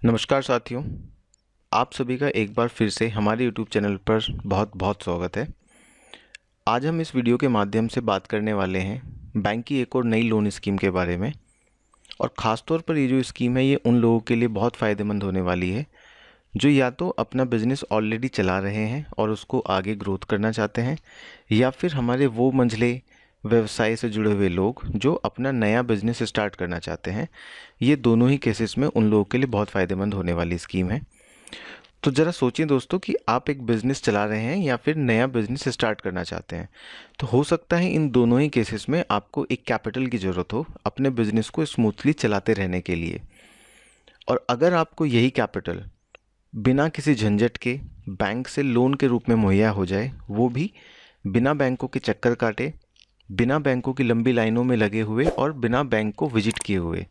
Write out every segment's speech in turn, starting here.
नमस्कार साथियों, आप सभी का एक बार फिर से हमारे यूट्यूब चैनल पर बहुत बहुत स्वागत है। आज हम इस वीडियो के माध्यम से बात करने वाले हैं बैंक की एक और नई लोन स्कीम के बारे में। और ख़ास तौर पर ये जो स्कीम है ये उन लोगों के लिए बहुत फ़ायदेमंद होने वाली है जो या तो अपना बिजनेस ऑलरेडी चला रहे हैं और उसको आगे ग्रोथ करना चाहते हैं, या फिर हमारे वो मंझले व्यवसाय से जुड़े हुए लोग जो अपना नया बिजनेस स्टार्ट करना चाहते हैं। ये दोनों ही केसेस में उन लोगों के लिए बहुत फ़ायदेमंद होने वाली स्कीम है। तो ज़रा सोचिए दोस्तों कि आप एक बिज़नेस चला रहे हैं या फिर नया बिज़नेस स्टार्ट करना चाहते हैं। तो हो सकता है इन दोनों ही केसेस में आपको एक कैपिटल की ज़रूरत हो अपने बिज़नेस को स्मूथली चलाते रहने के लिए। और अगर आपको यही कैपिटल बिना किसी झंझट के बैंक से लोन के रूप में मुहैया हो जाए, वो भी बिना बैंकों के चक्कर काटे, बिना बैंकों की लंबी लाइनों में लगे हुए और बिना बैंक को विजिट किए हुए,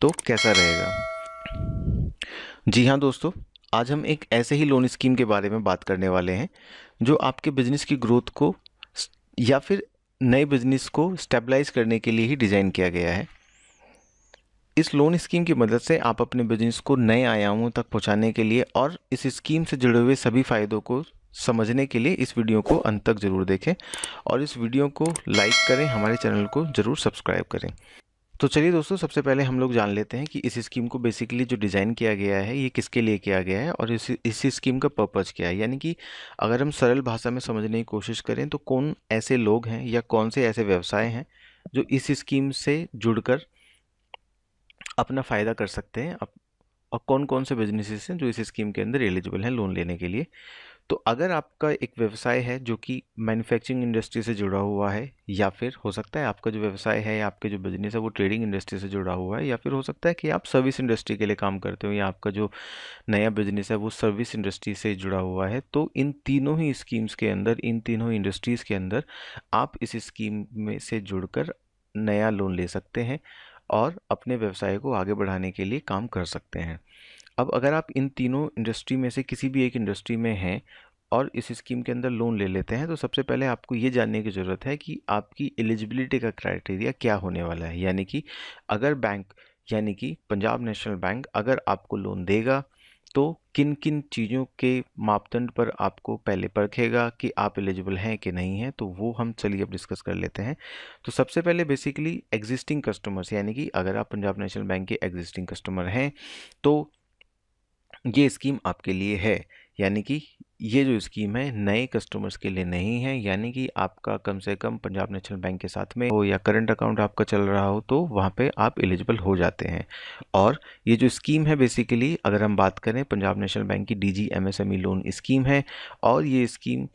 तो कैसा रहेगा? जी हाँ दोस्तों, आज हम एक ऐसे ही लोन स्कीम के बारे में बात करने वाले हैं जो आपके बिजनेस की ग्रोथ को या फिर नए बिजनेस को स्टेबलाइज करने के लिए ही डिज़ाइन किया गया है। इस लोन स्कीम की मदद से आप अपने बिजनेस को नए आयामों तक पहुंचाने के लिए और इस स्कीम से जुड़े हुए सभी फ़ायदों को समझने के लिए इस वीडियो को अंत तक ज़रूर देखें और इस वीडियो को लाइक करें, हमारे चैनल को ज़रूर सब्सक्राइब करें। तो चलिए दोस्तों, सबसे पहले हम लोग जान लेते हैं कि इस स्कीम को बेसिकली जो डिज़ाइन किया गया है ये किसके लिए किया गया है और इस स्कीम का पर्पज़ क्या है। यानी कि अगर हम सरल भाषा में समझने की कोशिश करें तो कौन ऐसे लोग हैं या कौन से ऐसे व्यवसाय हैं जो इस स्कीम से जुड़कर अपना फ़ायदा कर सकते हैं, और कौन कौन से बिजनेसेस हैं जो इस स्कीम के अंदर एलिजिबल हैं लोन लेने के लिए। तो अगर आपका एक व्यवसाय है जो कि मैन्युफैक्चरिंग इंडस्ट्री से जुड़ा हुआ है, या फिर हो सकता है आपका जो व्यवसाय है या आपके जो बिजनेस है वो ट्रेडिंग इंडस्ट्री से जुड़ा हुआ है, या फिर हो सकता है कि आप सर्विस इंडस्ट्री के लिए काम करते हो या आपका जो नया बिजनेस है वो सर्विस इंडस्ट्री से जुड़ा हुआ है, तो इन तीनों ही स्कीम्स के अंदर, इन तीनों इंडस्ट्रीज़ के अंदर आप इस स्कीम में से जुड़कर नया लोन ले सकते हैं और अपने व्यवसाय को आगे बढ़ाने के लिए काम कर सकते हैं। अब अगर आप इन तीनों इंडस्ट्री में से किसी भी एक इंडस्ट्री में हैं और इस स्कीम के अंदर लोन ले लेते हैं, तो सबसे पहले आपको ये जानने की ज़रूरत है कि आपकी एलिजिबिलिटी का क्राइटेरिया क्या होने वाला है। यानी कि अगर बैंक, यानी कि पंजाब नेशनल बैंक अगर आपको लोन देगा तो किन किन चीज़ों के मापदंड पर आपको पहले परखेगा कि आप एलिजिबल हैं कि नहीं हैं, तो वो हम चलिए अब डिस्कस कर लेते हैं। तो सबसे पहले बेसिकली एग्जिस्टिंग कस्टमर्स, यानी कि अगर आप पंजाब नेशनल बैंक के एग्जिस्टिंग कस्टमर हैं तो ये स्कीम आपके लिए है। यानी कि ये जो स्कीम है नए कस्टमर्स के लिए नहीं है, यानी कि आपका कम से कम पंजाब नेशनल बैंक के साथ में हो या करंट अकाउंट आपका चल रहा हो तो वहाँ पे आप एलिजिबल हो जाते हैं। और ये जो स्कीम है बेसिकली अगर हम बात करें पंजाब नेशनल बैंक की डीजी एमएसएमई लोन स्कीम है, और ये स्कीम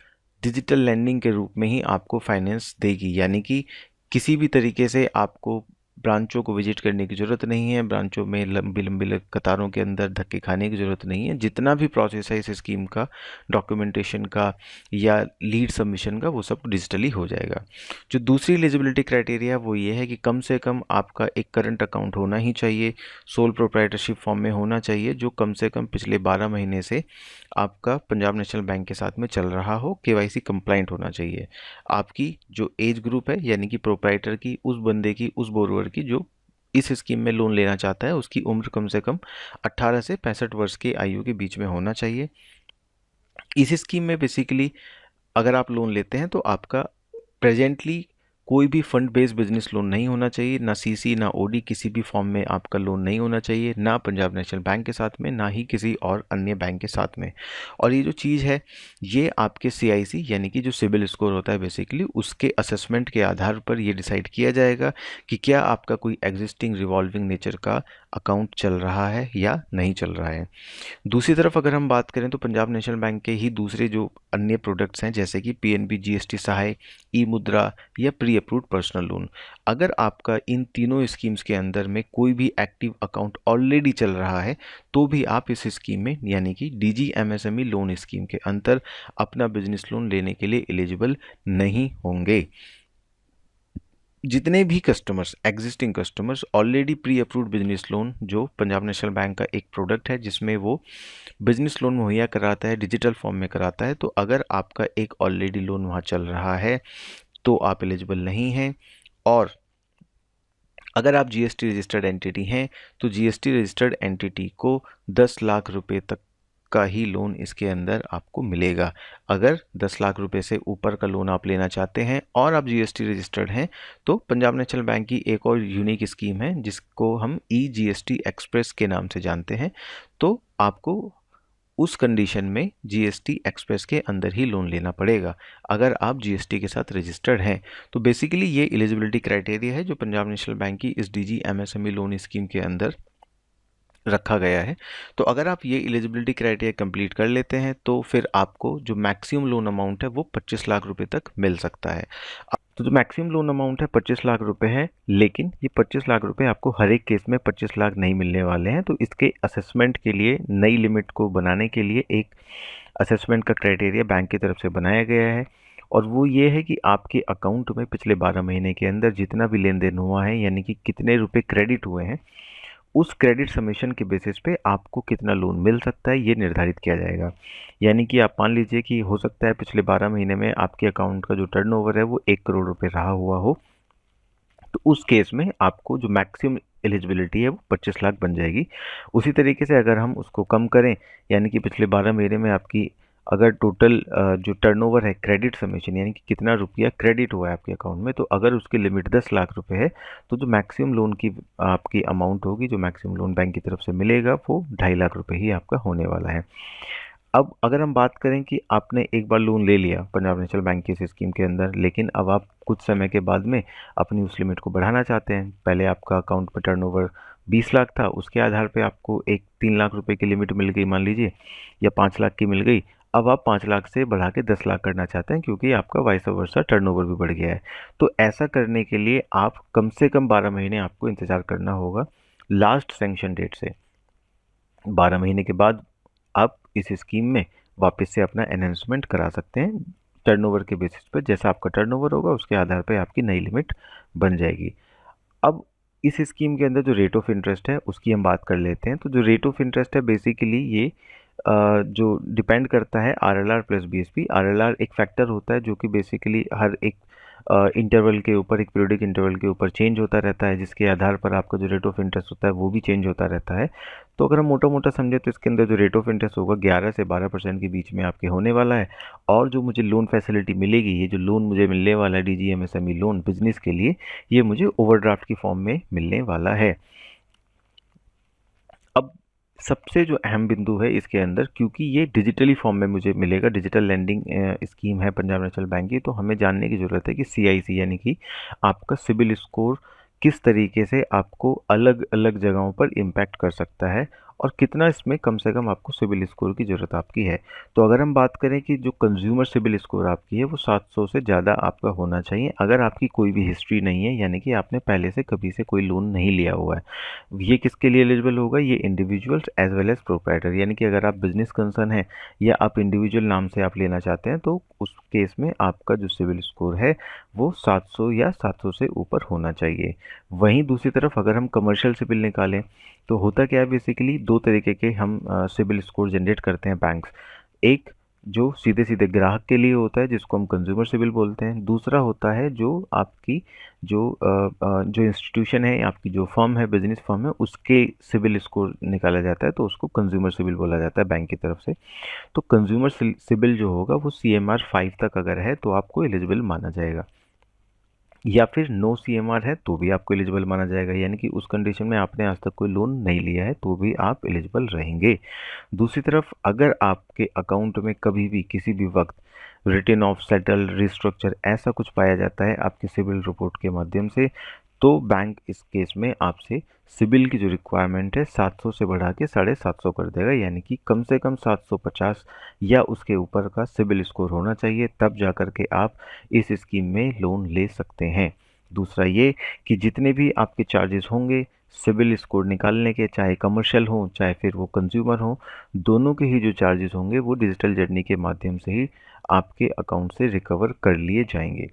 डिजिटल लैंडिंग के रूप में ही आपको फाइनेंस देगी। यानी कि किसी भी तरीके से आपको ब्रांचों को विजिट करने की ज़रूरत नहीं है, ब्रांचों में लंबी लंबी कतारों के अंदर धक्के खाने की ज़रूरत नहीं है। जितना भी प्रोसेस है इस स्कीम का, डॉक्यूमेंटेशन का या लीड सबमिशन का, वो सब डिजिटली हो जाएगा। जो दूसरी एलिजिबिलिटी क्राइटेरिया वो ये है कि कम से कम आपका एक करंट अकाउंट होना ही चाहिए, सोल प्रोप्राइटरशिप फॉर्म में होना चाहिए, जो कम से कम पिछले 12 महीने से आपका पंजाब नेशनल बैंक के साथ में चल रहा हो, केवाईसी कंप्लाइंट होना चाहिए। आपकी जो एज ग्रुप है, यानी कि प्रोप्राइटर की, उस बंदे की, उस बोरोवर की जो इस स्कीम में लोन लेना चाहता है, उसकी उम्र कम से कम 18 से 65 वर्ष की आयु के बीच में होना चाहिए। इस स्कीम में बेसिकली अगर आप लोन लेते हैं तो आपका प्रेजेंटली कोई भी फंड बेस्ड बिजनेस लोन नहीं होना चाहिए, ना सीसी ना ओडी, किसी भी फॉर्म में आपका लोन नहीं होना चाहिए, ना पंजाब नेशनल बैंक के साथ में, ना ही किसी और अन्य बैंक के साथ में। और ये जो चीज़ है ये आपके सीआईसी यानी कि जो सिबिल स्कोर होता है बेसिकली उसके असेसमेंट के आधार पर ये डिसाइड किया जाएगा कि क्या आपका कोई एग्जिस्टिंग रिवॉल्विंग नेचर का अकाउंट चल रहा है या नहीं चल रहा है। दूसरी तरफ अगर हम बात करें तो पंजाब नेशनल बैंक के ही दूसरे जो अन्य प्रोडक्ट्स हैं जैसे कि पीएनबी जीएसटी सहाय, ई मुद्रा या प्री अप्रूव्ड पर्सनल लोन, अगर आपका इन तीनों स्कीम्स के अंदर में कोई भी एक्टिव अकाउंट ऑलरेडी चल रहा है तो भी आप इस स्कीम में यानी कि डीजी एमएसएमई लोन स्कीम के अंदर अपना बिजनेस लोन लेने के लिए एलिजिबल नहीं होंगे। जितने भी customers, existing customers already pre approved business loan, जो पंजाब नेशनल बैंक का एक प्रोडक्ट है जिसमें वो बिजनेस लोन मुहैया कराता है, डिजिटल फॉर्म में कराता है, तो अगर आपका एक ऑलरेडी लोन वहाँ चल रहा है तो आप एलिजिबल नहीं हैं। और अगर आप जीएसटी रजिस्टर्ड एंटिटी हैं तो जीएसटी रजिस्टर्ड एंटिटी को 10 लाख रुपए तक का ही लोन इसके अंदर आपको मिलेगा। अगर 10 लाख रुपए से ऊपर का लोन आप लेना चाहते हैं और आप जीएसटी रजिस्टर्ड हैं तो पंजाब नेशनल बैंक की एक और यूनिक स्कीम है जिसको हम ई जीएसटी एक्सप्रेस के नाम से जानते हैं। तो आपको उस कंडीशन में जीएसटी एक्सप्रेस के अंदर ही लोन लेना पड़ेगा अगर आप जीएसटी के साथ रजिस्टर्ड हैं। तो बेसिकली ये एलिजिबिलिटी क्राइटेरिया है जो पंजाब नेशनल बैंक की इस डीजी एमएसएमई लोन स्कीम के अंदर रखा गया है। तो अगर आप ये एलिजिबिलिटी क्राइटेरिया कंप्लीट कर लेते हैं तो फिर आपको जो मैक्सिमम लोन अमाउंट है वो 25 लाख रुपए तक मिल सकता है। तो जो मैक्सिमम लोन अमाउंट है 25 लाख रुपए है, लेकिन ये 25 लाख रुपए आपको हर एक केस में 25 लाख नहीं मिलने वाले हैं। तो इसके असेसमेंट के लिए नई लिमिट को बनाने के लिए एक असेसमेंट का क्राइटेरिया बैंक की तरफ से बनाया गया है और वो ये है कि आपके अकाउंट में पिछले 12 महीने के अंदर जितना भी लेन देन हुआ है यानी कि कितने रुपए क्रेडिट हुए हैं उस क्रेडिट समेशन के बेसिस पे आपको कितना लोन मिल सकता है ये निर्धारित किया जाएगा। यानी कि आप मान लीजिए कि हो सकता है पिछले 12 महीने में आपके अकाउंट का जो टर्नओवर है वो 1 करोड़ रुपए रहा हुआ हो, तो उस केस में आपको जो मैक्सिमम एलिजिबिलिटी है वो 25 लाख बन जाएगी। उसी तरीके से अगर हम उसको कम करें यानी कि पिछले 12 महीने में आपकी अगर टोटल जो टर्नओवर है क्रेडिट समेशन यानी कि कितना रुपया क्रेडिट हुआ है आपके अकाउंट में, तो अगर उसकी लिमिट 10 लाख रुपए है तो जो मैक्सिमम लोन की आपकी अमाउंट होगी, जो मैक्सिमम लोन बैंक की तरफ से मिलेगा वो 2.5 लाख रुपए ही आपका होने वाला है। अब अगर हम बात करें कि आपने एक बार लोन ले लिया पंजाब नेशनल बैंक की इस स्कीम के अंदर, लेकिन अब आप कुछ समय के बाद में अपनी उस लिमिट को बढ़ाना चाहते हैं। पहले आपका अकाउंट में टर्नओवर 20 लाख था, उसके आधार पे आपको एक 3 लाख रुपए की लिमिट मिल गई मान लीजिए, या 5 लाख की मिल गई। अब आप 5 लाख से बढ़ा के 10 लाख करना चाहते हैं क्योंकि आपका वाइस वर्सा टर्नओवर भी बढ़ गया है। तो ऐसा करने के लिए आप कम से कम 12 महीने आपको इंतज़ार करना होगा लास्ट सैंक्शन डेट से। 12 महीने के बाद आप इस स्कीम में वापस से अपना एनहेंसमेंट करा सकते हैं टर्नओवर के बेसिस पर। जैसा आपका टर्नओवर होगा उसके आधार पर आपकी नई लिमिट बन जाएगी। अब इस स्कीम के अंदर जो रेट ऑफ इंटरेस्ट है उसकी हम बात कर लेते हैं। तो जो रेट ऑफ इंटरेस्ट है बेसिकली ये जो डिपेंड करता है आरएलआर प्लस बीएसपी। आरएलआर एक फैक्टर होता है जो कि बेसिकली हर एक इंटरवल के ऊपर, एक पीरियडिक इंटरवल के ऊपर चेंज होता रहता है, जिसके आधार पर आपका जो रेट ऑफ इंटरेस्ट होता है वो भी चेंज होता रहता है। तो अगर हम मोटा मोटा समझे तो इसके अंदर जो रेट ऑफ इंटरेस्ट होगा 11 से 12% के बीच में आपके होने वाला है। और जो मुझे लोन फैसिलिटी मिलेगी, ये जो लोन मुझे मिलने वाला है डीजीएमएसएमई लोन बिजनेस के लिए, ये मुझे ओवरड्राफ्ट की फॉर्म में मिलने वाला है। अब सबसे जो अहम बिंदु है इसके अंदर, क्योंकि ये डिजिटली फॉर्म में मुझे मिलेगा, डिजिटल लैंडिंग स्कीम है पंजाब नेशनल बैंक की, तो हमें जानने की ज़रूरत है कि सीआईसी यानी कि आपका सिबिल स्कोर किस तरीके से आपको अलग अलग जगहों पर इम्पैक्ट कर सकता है और कितना इसमें कम से कम आपको सिबिल स्कोर की ज़रूरत आपकी है। तो अगर हम बात करें कि जो कंज्यूमर सिबिल स्कोर आपकी है वो 700 से ज़्यादा आपका होना चाहिए अगर आपकी कोई भी हिस्ट्री नहीं है, यानी कि आपने पहले से कभी से कोई लोन नहीं लिया हुआ है। ये किसके लिए एलिजिबल होगा? ये individuals as well as proprietor, यानी कि अगर आप बिजनेस कंसर्न है या आप इंडिविजुअल नाम से आप लेना चाहते हैं तो उस केस में आपका जो सिबिल स्कोर है वो 700 या 700 से ऊपर होना चाहिए। वहीं दूसरी तरफ अगर हम कमर्शियल सिबिल निकालें तो होता क्या है, बेसिकली दो तरीके के हम सिबिल स्कोर जनरेट करते हैं बैंक्स। एक जो सीधे सीधे ग्राहक के लिए होता है जिसको हम कंज्यूमर सिबिल बोलते हैं, दूसरा होता है जो आपकी जो इंस्टीट्यूशन है, आपकी जो फर्म है, बिजनेस फर्म है, उसके सिबिल स्कोर निकाला जाता है तो उसको कंज्यूमर सिबिल बोला जाता है बैंक की तरफ से। तो कंज्यूमर सिबिल जो होगा वो CMR 5 तक अगर है तो आपको एलिजिबल माना जाएगा, या फिर नो CMR है तो भी आपको एलिजिबल माना जाएगा, यानी कि उस कंडीशन में आपने आज तक कोई लोन नहीं लिया है तो भी आप एलिजिबल रहेंगे। दूसरी तरफ अगर आपके अकाउंट में कभी भी किसी भी वक्त रिटन ऑफ, सेटल, रिस्ट्रक्चर ऐसा कुछ पाया जाता है आपके सिबिल रिपोर्ट के माध्यम से, तो बैंक इस केस में आपसे सिबिल की जो रिक्वायरमेंट है 700 से बढ़ा के 750 कर देगा, यानी कि कम से कम 750 या उसके ऊपर का सिबिल स्कोर होना चाहिए, तब जा कर के आप इस स्कीम में लोन ले सकते हैं। दूसरा ये कि जितने भी आपके चार्जेस होंगे सिबिल स्कोर निकालने के, चाहे कमर्शियल हो चाहे फिर वो कंज्यूमर हो, दोनों के ही जो चार्जेस होंगे वो डिजिटल जर्नी के माध्यम से ही आपके अकाउंट से रिकवर कर लिए जाएंगे।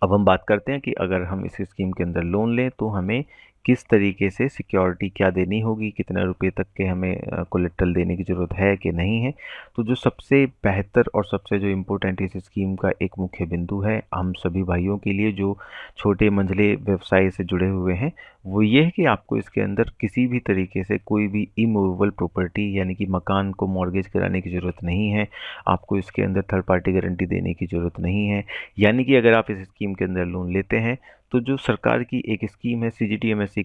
अब हम बात करते हैं कि अगर हम इस स्कीम के अंदर लोन लें तो हमें किस तरीके से सिक्योरिटी क्या देनी होगी, कितना रुपए तक के हमें कोलेट्रल देने की ज़रूरत है कि नहीं है। तो जो सबसे बेहतर और सबसे जो इम्पोर्टेंट इस स्कीम का एक मुख्य बिंदु है हम सभी भाइयों के लिए जो छोटे मंझले व्यवसाय से जुड़े हुए हैं, वो ये है कि आपको इसके अंदर किसी भी तरीके से कोई भी इमूवेबल प्रॉपर्टी यानी कि मकान को मॉर्गेज कराने की ज़रूरत नहीं है। आपको इसके अंदर थर्ड पार्टी गारंटी देने की ज़रूरत नहीं है। यानी कि अगर आप इस स्कीम के अंदर लोन लेते हैं तो जो सरकार की एक स्कीम है सीजीटीएमएससी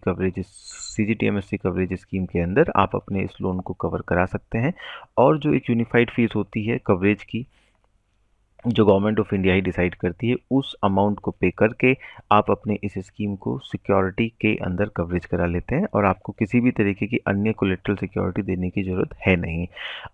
कवरेज स्कीम के अंदर आप अपने इस लोन को कवर करा सकते हैं। और जो एक यूनिफाइड फीस होती है कवरेज की, जो government of India he decide करती है, उस अमाउंट को पे करके आप अपने इस स्कीम को सिक्योरिटी के अंदर कवरेज करा लेते हैं और आपको किसी भी तरीके की अन्य कोलेट्रल सिक्योरिटी देने की ज़रूरत है नहीं।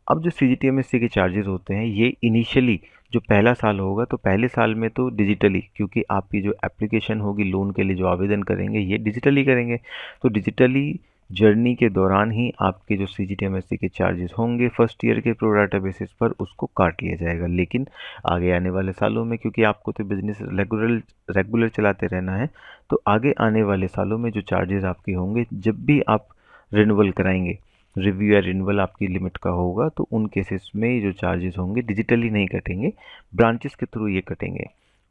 अब जो सीजीटीएमएससी के चार्जेस होते हैं ये इनिशियली जो पहला साल होगा तो पहले साल में तो डिजिटली, क्योंकि आपकी जो एप्लीकेशन होगी लोन के लिए जो आवेदन करेंगे ये डिजिटली करेंगे, तो डिजिटली जर्नी के दौरान ही आपके जो सीजीटीएमएससी के चार्जेस होंगे फर्स्ट ईयर के प्रो राटा बेसिस पर उसको काट लिया जाएगा। लेकिन आगे आने वाले सालों में क्योंकि आपको तो बिजनेस रेगुलर चलाते रहना है, तो आगे आने वाले सालों में जो चार्जेस आपके होंगे जब भी आप रिन्यूअल कराएंगे, रिव्यू या रिन्यूअल आपकी लिमिट का होगा, तो उन केसेस में जो चार्जेस होंगे डिजिटली नहीं कटेंगे, ब्रांचेस के थ्रू ये कटेंगे।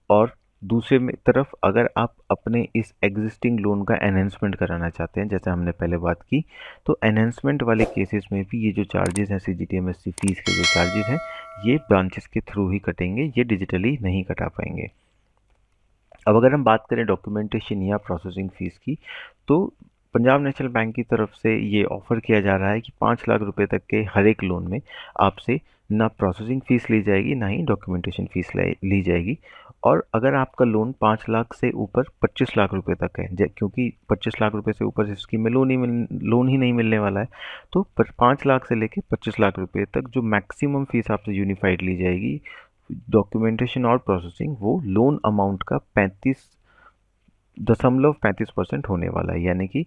और दूसरे तरफ अगर आप अपने इस एग्जिस्टिंग लोन का एनहेंसमेंट कराना चाहते हैं, जैसे हमने पहले बात की, तो एनहेंसमेंट वाले केसेस में भी ये जो चार्जेस हैं सीजीटीएमएससी फीस के जो चार्जेस हैं ये ब्रांचेस के थ्रू ही कटेंगे, ये डिजिटली नहीं कटा पाएंगे। अब अगर हम बात करें डॉक्यूमेंटेशन या प्रोसेसिंग फ़ीस की, तो पंजाब नेशनल बैंक की तरफ से ये ऑफ़र किया जा रहा है कि 5 लाख रुपए तक के हर एक लोन में आपसे ना प्रोसेसिंग फ़ीस ली जाएगी ना ही डॉक्यूमेंटेशन फ़ीस ली जाएगी। और अगर आपका लोन 5 लाख से ऊपर 25 लाख रुपए तक है, क्योंकि 25 लाख रुपए से ऊपर इस स्कीम में लोन ही नहीं मिलने वाला है, तो 5 लाख से लेके 25 लाख रुपए तक जो मैक्सिमम फ़ीस आपसे यूनिफाइड ली जाएगी डॉक्यूमेंटेशन और प्रोसेसिंग, वो लोन अमाउंट का 35.35% होने वाला है। यानी कि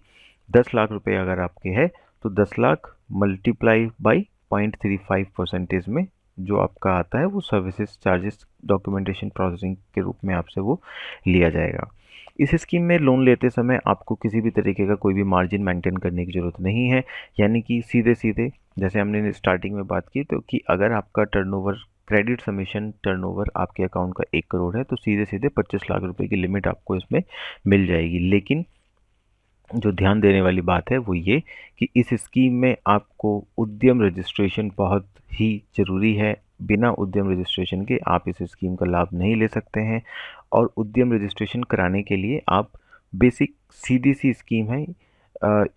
10 लाख रुपए अगर आपके है तो 10 लाख मल्टीप्लाई बाई 0.35% में जो आपका आता है वो सर्विसेज चार्जेस डॉक्यूमेंटेशन प्रोसेसिंग के रूप में आपसे वो लिया जाएगा। इस स्कीम में लोन लेते समय आपको किसी भी तरीके का कोई भी मार्जिन मेंटेन करने की ज़रूरत नहीं है। यानी कि सीधे सीधे जैसे हमने स्टार्टिंग में बात की, तो कि अगर आपका टर्नओवर क्रेडिट समेशन टर्नओवर आपके अकाउंट का 1 करोड़ है तो सीधे सीधे 25 लाख रुपए की लिमिट आपको इसमें मिल जाएगी। लेकिन जो ध्यान देने वाली बात है वो ये कि इस स्कीम में आपको उद्यम रजिस्ट्रेशन बहुत ही ज़रूरी है। बिना उद्यम रजिस्ट्रेशन के आप इस स्कीम का लाभ नहीं ले सकते हैं। और उद्यम रजिस्ट्रेशन कराने के लिए आप बेसिक सीधी सी स्कीम है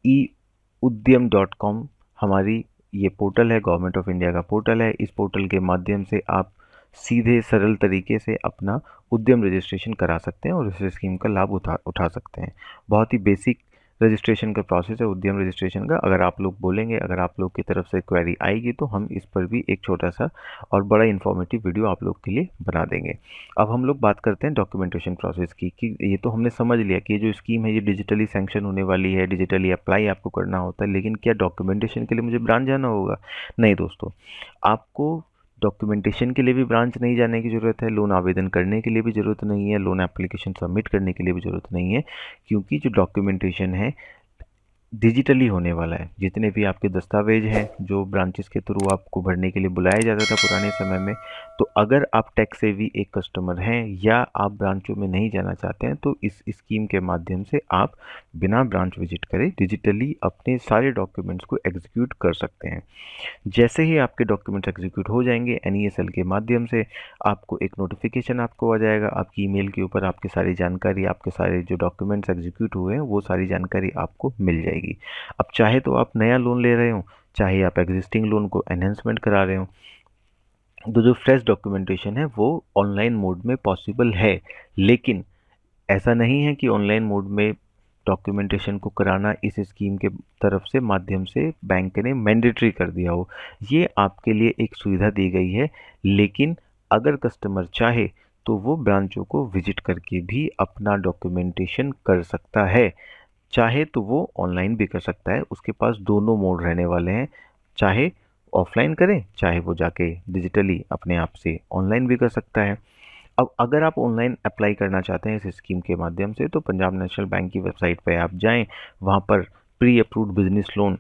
e-udyam.com हमारी ये पोर्टल है, गवर्नमेंट ऑफ इंडिया का पोर्टल है। इस पोर्टल के माध्यम से आप सीधे सरल तरीके से अपना उद्यम रजिस्ट्रेशन करा सकते हैं और इस स्कीम का लाभ उठा सकते हैं। बहुत ही बेसिक रजिस्ट्रेशन का प्रोसेस है उद्यम रजिस्ट्रेशन का। अगर आप लोग बोलेंगे, अगर आप लोग की तरफ से क्वेरी आएगी तो हम इस पर भी एक छोटा सा और बड़ा इन्फॉर्मेटिव वीडियो आप लोग के लिए बना देंगे। अब हम लोग बात करते हैं डॉक्यूमेंटेशन प्रोसेस की, कि ये तो हमने समझ लिया कि ये जो स्कीम है ये डिजिटली सैंक्शन होने वाली है, डिजिटली अप्लाई आपको करना होता है। लेकिन क्या डॉक्यूमेंटेशन के लिए मुझे ब्रांच जाना होगा? नहीं दोस्तों, आपको डॉक्यूमेंटेशन के लिए भी ब्रांच नहीं जाने की ज़रूरत है, लोन आवेदन करने के लिए भी ज़रूरत नहीं है, लोन एप्लीकेशन सबमिट करने के लिए भी ज़रूरत नहीं है, क्योंकि जो डॉक्यूमेंटेशन है डिजिटली होने वाला है। जितने भी आपके दस्तावेज हैं जो ब्रांचेस के थ्रू आपको भरने के लिए बुलाया जाता था पुराने समय में, तो अगर आप टैक्स सेवी एक कस्टमर हैं या आप ब्रांचों में नहीं जाना चाहते हैं तो इस स्कीम के माध्यम से आप बिना ब्रांच विजिट करे डिजिटली अपने सारे डॉक्यूमेंट्स को एग्जीक्यूट कर सकते हैं। जैसे ही आपके डॉक्यूमेंट्स एग्जीक्यूट हो जाएंगे NESL के माध्यम से आपको एक नोटिफिकेशन आपको आ जाएगा, आपकी ईमेल के ऊपर आपकी सारी जानकारी, आपके सारे जो डॉक्यूमेंट्स एग्जीक्यूट हुए हैं वो सारी जानकारी आपको मिल जाएगी। अब चाहे तो आप नया लोन ले रहे हो, चाहे आप एग्जिस्टिंग लोन को एनहेंसमेंट करा रहे हो, तो जो फ्रेश डॉक्यूमेंटेशन है वो ऑनलाइन मोड में पॉसिबल है। लेकिन ऐसा नहीं है कि ऑनलाइन मोड में डॉक्यूमेंटेशन को कराना इस स्कीम के तरफ से माध्यम से बैंक ने मैंडेटरी कर दिया हो। ये आपके लिए एक सुविधा दी गई है, लेकिन अगर कस्टमर चाहे तो वो ब्रांचों को विजिट करके भी अपना डॉक्यूमेंटेशन कर सकता है। चाहे तो वो ऑनलाइन भी कर सकता है, उसके पास दोनों मोड रहने वाले हैं। चाहे ऑफलाइन करें, चाहे वो जाके डिजिटली अपने आप से ऑनलाइन भी कर सकता है। अब अगर आप ऑनलाइन अप्लाई करना चाहते हैं इस स्कीम के माध्यम से तो पंजाब नेशनल बैंक की वेबसाइट पे आप जाएं, वहाँ पर प्री अप्रूव्ड बिजनेस लोन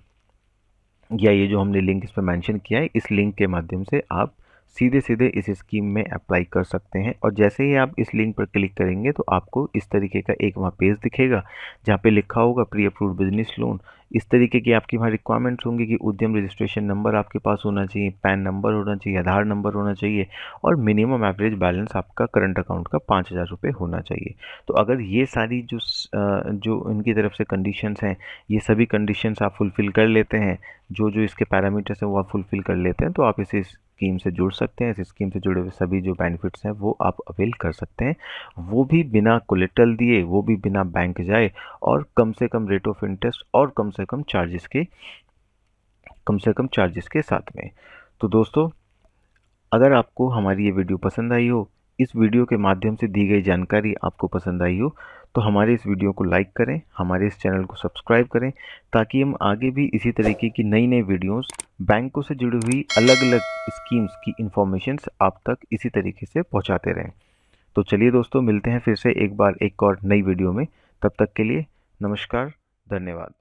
या ये जो हमने लिंक इस पर मेंशन किया है, इस लिंक के माध्यम से आप सीधे सीधे इस स्कीम में अप्लाई कर सकते हैं। और जैसे ही आप इस लिंक पर क्लिक करेंगे तो आपको इस तरीके का एक वहाँ पेज दिखेगा जहाँ पे लिखा होगा प्री अप्रूव्ड बिजनेस लोन। इस तरीके की आपकी वहाँ रिक्वायरमेंट्स होंगी कि उद्यम रजिस्ट्रेशन नंबर आपके पास होना चाहिए, पैन नंबर होना चाहिए, आधार नंबर होना चाहिए और मिनिमम एवरेज बैलेंस आपका करंट अकाउंट का 5,000 रुपये होना चाहिए। तो अगर ये सारी जो इनकी तरफ से कंडीशंस हैं, ये सभी कंडीशंस आप फुलफ़िल कर लेते हैं, जो जो इसके पैरामीटर्स हैं वो आप फुलफ़िल कर लेते हैं, तो आप इस स्कीम से जुड़ सकते हैं। इस स्कीम से जुड़े हुए सभी जो बेनिफिट्स हैं वो आप अवेल कर सकते हैं, वो भी बिना कोलेटरल दिए, वो भी बिना बैंक जाए और कम से कम रेट ऑफ इंटरेस्ट और कम से कम चार्जेस के साथ में। तो दोस्तों, अगर आपको हमारी ये वीडियो पसंद आई हो, इस वीडियो के माध्यम से दी गई जानकारी आपको पसंद आई हो, तो हमारे इस वीडियो को लाइक करें, हमारे इस चैनल को सब्सक्राइब करें, ताकि हम आगे भी इसी तरीके की नई नई वीडियोस बैंकों से जुड़ी हुई अलग अलग स्कीम्स की इन्फॉर्मेशंस आप तक इसी तरीके से पहुंचाते रहें। तो चलिए दोस्तों, मिलते हैं फिर से एक बार एक और नई वीडियो में। तब तक के लिए नमस्कार, धन्यवाद।